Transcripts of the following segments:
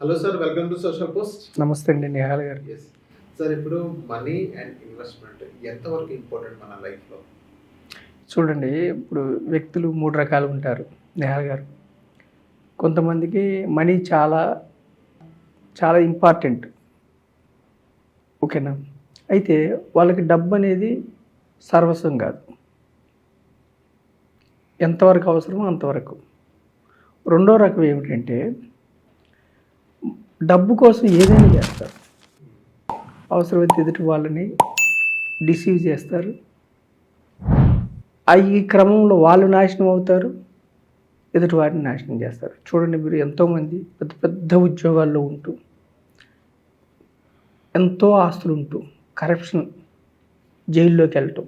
Hello sir, welcome to social post. నమస్తే అండి నిహాల్ గారు. ఎస్ సార్, ఇప్పుడు మనీ అండ్ ఇన్వెస్ట్మెంట్ ఎంతవరకు ఇంపార్టెంట్ మన లైఫ్లో? చూడండి, ఇప్పుడు వ్యక్తులు 3 రకాలు ఉంటారు నిహాల్ గారు. కొంతమందికి మనీ చాలా చాలా ఇంపార్టెంట్, ఓకేనా. అయితే వాళ్ళకి డబ్బు అనేది సర్వస్వం కాదు, ఎంతవరకు అవసరమో అంతవరకు. రెండో రకం ఏమిటంటే డబ్బు కోసం ఏదైనా చేస్తారు, అవసరమైతే ఎదుటి వాళ్ళని డిసీవ్ చేస్తారు, ఈ క్రమంలో వాళ్ళు నాశనం అవుతారు, ఎదుటి వారిని నాశనం చేస్తారు. చూడండి, మీరు ఎంతోమంది పెద్ద పెద్ద ఉద్యోగాల్లో ఉంటూ ఎంతో ఆస్తులు ఉంటూ కరప్షన్, జైల్లోకి వెళ్ళటం,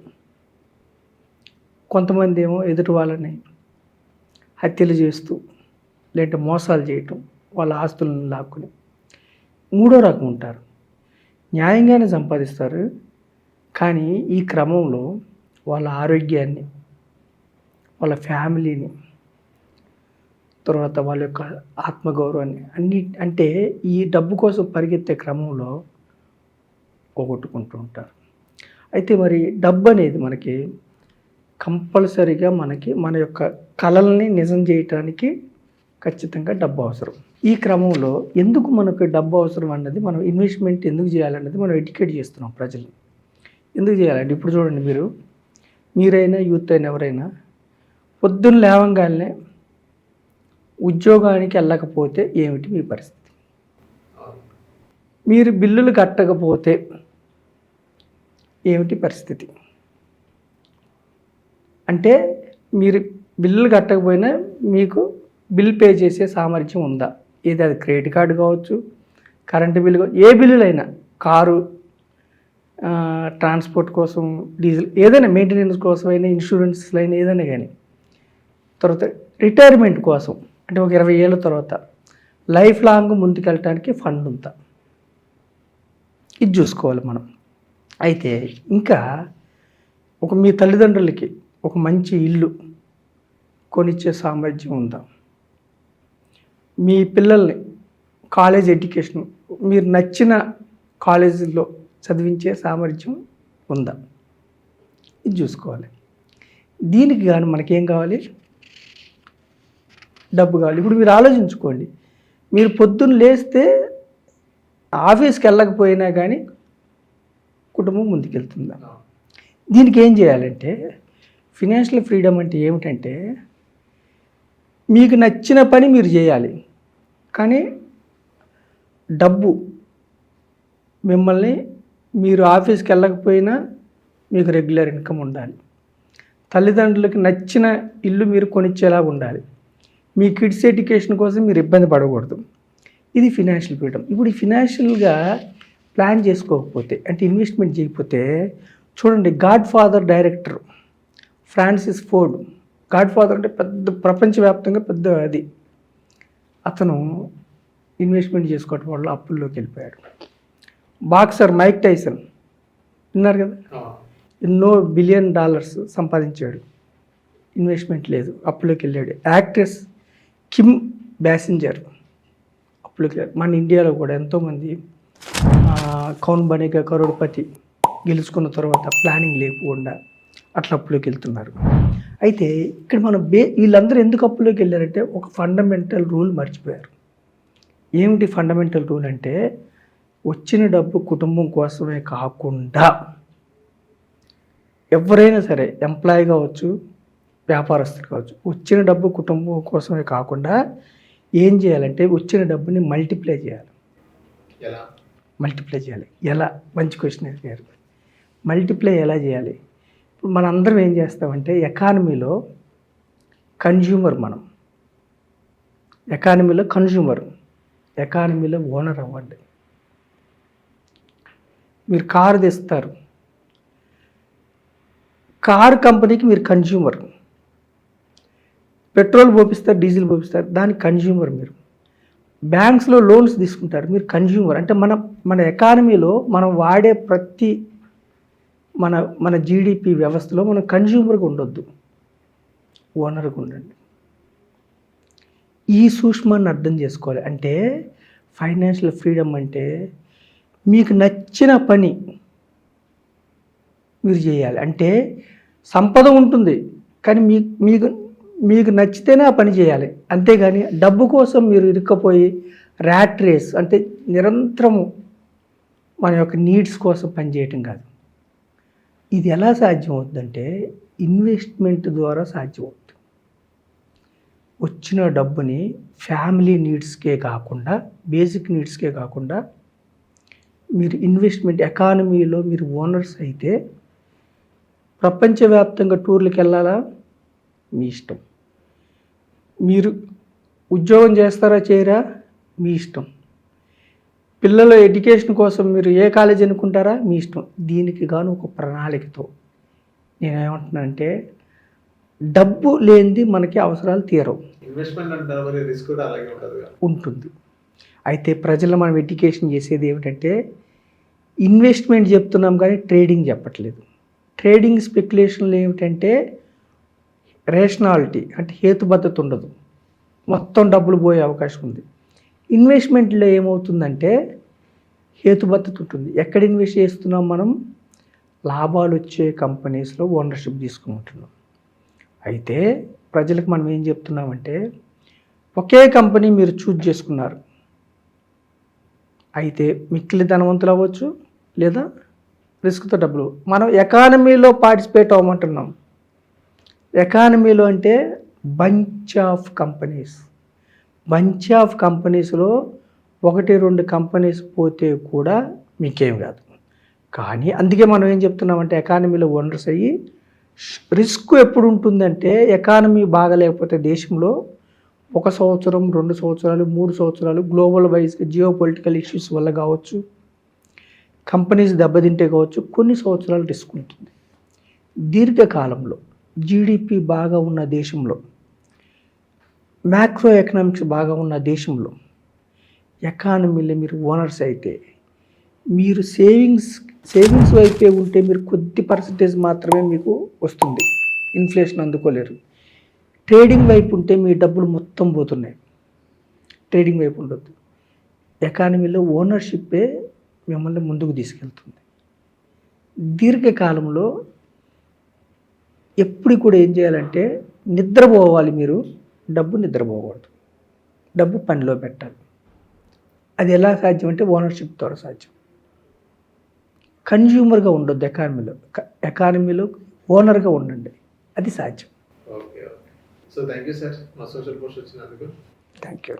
కొంతమంది ఏమో ఎదుటి వాళ్ళని హత్యలు చేస్తూ లేదంటే మోసాలు చేయటం, వాళ్ళ ఆస్తులను లాక్కుని. మూడో రకం ఉంటారు, న్యాయంగానే సంపాదిస్తారు, కానీ ఈ క్రమంలో వాళ్ళ ఆరోగ్యాన్ని, వాళ్ళ ఫ్యామిలీని, తర్వాత వాళ్ళ యొక్క ఆత్మగౌరవాన్ని అంటే ఈ డబ్బు కోసం పరిగెత్తే క్రమంలో పోగొట్టుకుంటూ ఉంటారు. అయితే మరి డబ్బు అనేది మనకి కంపల్సరీగా మన యొక్క కలల్ని నిజం చేయటానికి ఖచ్చితంగా డబ్బు అవసరం. ఈ క్రమంలో ఎందుకు మనకు డబ్బు అవసరం అన్నది, మనం ఇన్వెస్ట్మెంట్ ఎందుకు చేయాలన్నది మనం ఎడ్యుకేట్ చేస్తున్నాం ప్రజల్ని. ఎందుకు చేయాలంటే ఇప్పుడు చూడండి, మీరైనా యూత్ అయినా ఎవరైనా పొద్దున్న లేవంగానే ఉద్యోగానికి వెళ్ళకపోతే ఏమిటి మీ పరిస్థితి? మీరు బిల్లులు కట్టకపోతే ఏమిటి పరిస్థితి? అంటే మీరు బిల్లులు కట్టకపోయినా మీకు బిల్ పే చేసే సామర్థ్యం ఉందా? ఏది అది క్రెడిట్ కార్డు కావచ్చు, కరెంటు బిల్లు, ఏ బిల్లులైనా, కారు, ట్రాన్స్పోర్ట్ కోసం, డీజిల్, ఏదైనా మెయింటెనెన్స్ కోసం అయినా, ఇన్సూరెన్స్లు అయినా, ఏదైనా కానీ. తర్వాత రిటైర్మెంట్ కోసం, అంటే ఒక 20 ఏళ్ళ తర్వాత లైఫ్ లాంగ్ ముందుకెళ్ళటానికి ఫండ్ ఉందా, ఇది చూసుకోవాలి మనం. అయితే ఇంకా మీ తల్లిదండ్రులకి ఒక మంచి ఇల్లు కొనిచ్చే సామర్థ్యం ఉందా? మీ పిల్లల్ని కాలేజ్ ఎడ్యుకేషన్ మీరు నచ్చిన కాలేజీల్లో చదివించే సామర్థ్యం ఉందా, ఇది చూసుకోవాలి. దీనికి కానీ మనకేం కావాలి? డబ్బు కావాలి. ఇప్పుడు మీరు ఆలోచించుకోండి, మీరు పొద్దున్న లేస్తే ఆఫీస్కి వెళ్ళకపోయినా కానీ కుటుంబం ముందుకెళ్తుందా? దీనికి ఏం చేయాలంటే, ఫినాన్షియల్ ఫ్రీడమ్ అంటే ఏమిటంటే మీకు నచ్చిన పని మీరు చేయాలి, కానీ డబ్బు మిమ్మల్ని, మీరు ఆఫీస్కి వెళ్ళకపోయినా మీకు రెగ్యులర్ ఇన్కమ్ ఉండాలి, తల్లిదండ్రులకి నచ్చిన ఇల్లు మీరు కొనిచ్చేలా ఉండాలి, మీ కిడ్స్ ఎడ్యుకేషన్ కోసం మీరు ఇబ్బంది పడకూడదు. ఇది ఫినాన్షియల్ ఫ్రీడమ్. ఇప్పుడు ఈ ఫినాన్షియల్గా ప్లాన్ చేసుకోకపోతే, అంటే ఇన్వెస్ట్మెంట్ చేయకపోతే, చూడండి, God father director Francis Ford, God father అంటే పెద్ద ప్రపంచవ్యాప్తంగా పెద్ద అది, అతను ఇన్వెస్ట్మెంట్ చేసుకోవటం వల్ల అప్పుల్లోకి వెళ్ళిపోయాడు. బాక్సర్ మైక్ టైసన్ విన్నారు కదా, ఎన్నో $1 బిలియన్ సంపాదించాడు, ఇన్వెస్ట్మెంట్ లేదు, అప్పులోకి వెళ్ళాడు. యాక్ట్రెస్ కిమ్ బ్యాసింజర్ అప్పులోకి వెళ్ళాడు. మన ఇండియాలో కూడా ఎంతోమంది కౌన్ బనేగా కరోడ్పతి గెలుచుకున్న తర్వాత ప్లానింగ్ లేకుండా అట్లా అప్పులోకి వెళ్తున్నారు. అయితే ఇక్కడ మనం వీళ్ళందరూ ఎందుకు అప్పులోకి వెళ్ళారంటే ఒక ఫండమెంటల్ రూల్ మర్చిపోయారు. ఏమిటి ఫండమెంటల్ రూల్ అంటే, వచ్చిన డబ్బు కుటుంబం కోసమే కాకుండా, ఎవరైనా సరే ఎంప్లాయీ కావచ్చు, వ్యాపారస్తులు కావచ్చు, వచ్చిన డబ్బు కుటుంబం కోసమే కాకుండా ఏం చేయాలంటే వచ్చిన డబ్బుని మల్టిప్లై చేయాలి. మల్టిప్లై చేయాలి ఎలా? మంచి క్వశ్చన్ అడిగారు. మల్టిప్లై ఎలా చేయాలి? ఇప్పుడు మనందరం ఏం చేస్తామంటే, ఎకానమీలో కన్జ్యూమర్, మనం ఎకానమీలో కన్జ్యూమర్, ఎకానమీలో ఓనర్ అవ్వండి. మీరు కారు తెస్తారు, కారు కంపెనీకి మీరు కన్జ్యూమర్. పెట్రోల్ పోపిస్తారు, డీజిల్ పోపిస్తారు, దానికి కన్జ్యూమర్ మీరు. బ్యాంక్స్లో లోన్స్ తీసుకుంటారు, మీరు కన్జ్యూమర్. అంటే మన ఎకానమీలో మనం వాడే ప్రతి మన జీడిపి వ్యవస్థలో మనం కన్జ్యూమర్గా ఉండొద్దు, ఓనర్గా ఉండండి. ఈ సూక్ష్మాన్ని అర్థం చేసుకోవాలి. అంటే ఫైనాన్షియల్ ఫ్రీడమ్ అంటే మీకు నచ్చిన పని మీరు చేయాలి. అంటే సంపద ఉంటుంది, కానీ మీకు మీకు నచ్చితేనే ఆ పని చేయాలి. అంతేగాని డబ్బు కోసం మీరు ఇరుక్కపోయి ర్యాట్ రేస్ అంటే నిరంతరము మన యొక్క నీడ్స్ కోసం పనిచేయటం కాదు. ఇది ఎలా సాధ్యం అవుతుందంటే ఇన్వెస్ట్మెంట్ ద్వారా సాధ్యం అవుతుంది. వచ్చిన డబ్బుని ఫ్యామిలీ నీడ్స్కే కాకుండా, బేసిక్ నీడ్స్కే కాకుండా మీరు ఇన్వెస్ట్మెంట్ ఎకానమీలో మీరు ఓనర్స్ అయితే ప్రపంచవ్యాప్తంగా టూర్లకు వెళ్ళాలా మీ ఇష్టం. మీరు ఉద్యోగం చేస్తారా చేయరా మీ ఇష్టం. పిల్లల ఎడ్యుకేషన్ కోసం మీరు ఏ కాలేజ్ అనుకుంటారా మీ ఇష్టం. దీనికి గాను ఒక ప్రణాళికతో నేనేమంటున్నానంటే డబ్బు లేనిది మనకి అవసరాలు తీరవు. ఇన్వెస్ట్మెంట్ అంటారు, మరి రిస్క్ కూడా అలాగే ఉంటుంది. ఉంటుంది. అయితే ప్రజలు మనం ఎడ్యుకేషన్ చేసేది ఏమిటంటే ఇన్వెస్ట్మెంట్ చెప్తున్నాం కానీ ట్రేడింగ్ చెప్పట్లేదు. ట్రేడింగ్ స్పెక్యులేషన్లు ఏమిటంటే రేషనాలిటీ అంటే హేతుబద్ధత ఉండదు, మొత్తం డబ్బులు పోయే అవకాశం ఉంది. ఇన్వెస్ట్మెంట్లో ఏమవుతుందంటే హేతుబద్ధత ఉంటుంది. ఎక్కడ ఇన్వెస్ట్ చేస్తున్నాం మనం? లాభాలు వచ్చే కంపెనీస్లో ఓనర్షిప్ తీసుకుంటున్నాం. అయితే ప్రజలకు మనం ఏం చెప్తున్నామంటే ఒకే కంపెనీ మీరు చూజ్ చేసుకున్నారు, అయితే మిక్కిలి ధనవంతులు అవ్వచ్చు లేదా రిస్క్తో డబ్బులు. మనం ఎకానమీలో పార్టిసిపేట్ అవ్వమంటున్నాం. ఎకానమీలో అంటే బంచ్ ఆఫ్ కంపెనీస్లో 1-2 కంపెనీస్ పోతే కూడా మీకేం కాదు. కానీ అందుకే మనం ఏం చెప్తున్నామంటే ఎకానమీలో ఓనర్స్ అయ్యి రిస్క్ ఎప్పుడు ఉంటుందంటే ఎకానమీ బాగలేకపోతే దేశంలో 1 సంవత్సరం, 2 సంవత్సరాలు, 3 సంవత్సరాలు గ్లోబల్ వైజ్గా జియో పొలిటికల్ ఇష్యూస్ వల్ల కావచ్చు, కంపెనీస్ దెబ్బతింటే కావచ్చు, కొన్ని సంవత్సరాలు రిస్క్ ఉంటుంది. దీర్ఘకాలంలో జీడిపి బాగా ఉన్న దేశంలో, మ్యాక్రో ఎకనామిక్స్ బాగా ఉన్న దేశంలో ఎకానమీలో మీరు ఓనర్స్ అయితే మీరు సేవింగ్స్ వైపే ఉంటే మీరు కొద్ది పర్సంటేజ్ మాత్రమే మీకు వస్తుంది, ఇన్ఫ్లేషన్ అందుకోలేరు. ట్రేడింగ్ వైపు ఉంటే మీ డబ్బులు మొత్తం పోతున్నాయి. ట్రేడింగ్ వైపు ఉండొద్దు. ఎకానమీలో ఓనర్షిప్పే మిమ్మల్ని ముందుకు తీసుకెళ్తుంది. దీర్ఘకాలంలో ఎప్పుడు కూడా ఏం చేయాలంటే నిద్రపోవాలి. మీరు డబ్బు నిద్రపోకూడదు, డబ్బు పనిలో పెట్టాలి. అది ఎలా సాధ్యం అంటే ఓనర్షిప్ ద్వారా సాధ్యం. కన్జ్యూమర్గా ఉండొద్దు ఎకానమీలో ఓనర్గా ఉండండి, అది సాధ్యం. Okay. So thank you sir, మా సోషల్ పోస్ట్ వచ్చినందుకు. Thank you.